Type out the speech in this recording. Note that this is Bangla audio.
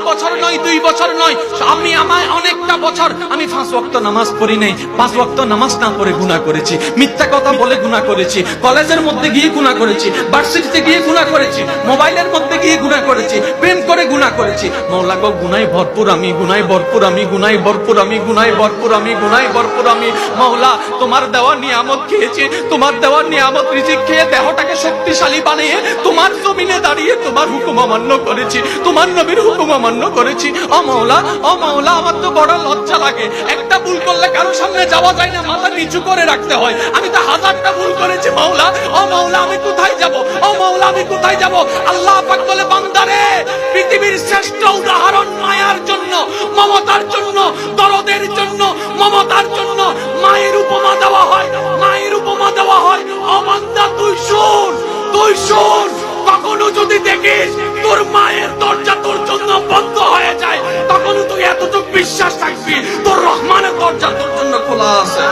বছর নয়, 2 বছর নয়, আমায় অনেকটা বছর আমি 5 ওয়াক্ত নামাজ পড়ি নাই। 5 ওয়াক্ত নামাজ না পড়ে গুনাহ করেছি, মিথ্যা কথা বলে গুনাহ করেছি, কলেজের মধ্যে গিয়ে গুনাহ করেছি, ভার্সিটিতে গিয়ে গুনাহ করেছি, মোবাইলের মধ্যে গিয়ে গুনাহ করেছি, প্রেম করে গুনাহ করেছি। মাওলা গো, গুনাহে ভরপুর আমি, গুনাহে ভরপুর আমি, গুনাহে ভরপুর আমি, গুনাহে ভরপুর আমি, গুনাহে ভরপুর আমি। মাওলা, তোমার দেওয়া নিয়ামত খেয়েছি, তোমার দেওয়া নিয়ামত রিজিক খেয়ে দেহটাকে শক্তিশালী বানিয়ে তোমার জমিনে দাঁড়িয়ে তোমার হুকুম অমান্য করেছি, তোমার নবীর হুকুম অমান্য করেছি। ও মাওলা, ও মাওলা, আমার তো বড় লজ্জা লাগে। একটা ভুল করলে কারো সামনে যাওয়া যায় না, মাথা নিচু করে রাখতে হয়। আমি তো 1000টা ভুল করেছি মাওলা। ও মাওলা, আমি কোথায় যাব? ও মাওলা, আমি কোথায় যাব? আল্লাহ পাক বলে, বান্দারে, পৃথিবীর শ্রেষ্ঠ উদাহরণ মায়ার জন্য, মমতার জন্য, দরদের জন্য, মমতার জন্য মায়ের উপমা দেওয়া হয়, মায়ের উপমা দেওয়া হয়। ও বান্দা, তুই শোন, তুই শোন, কখনো যদি দেখিস তোর মায়ের দরজা তোর জন্য বন্ধ হয়ে যায়, তখন তুই এতটুকু বিশ্বাস রাখবি তোর রহমানের দরজা তোর জন্য খোলা আছে।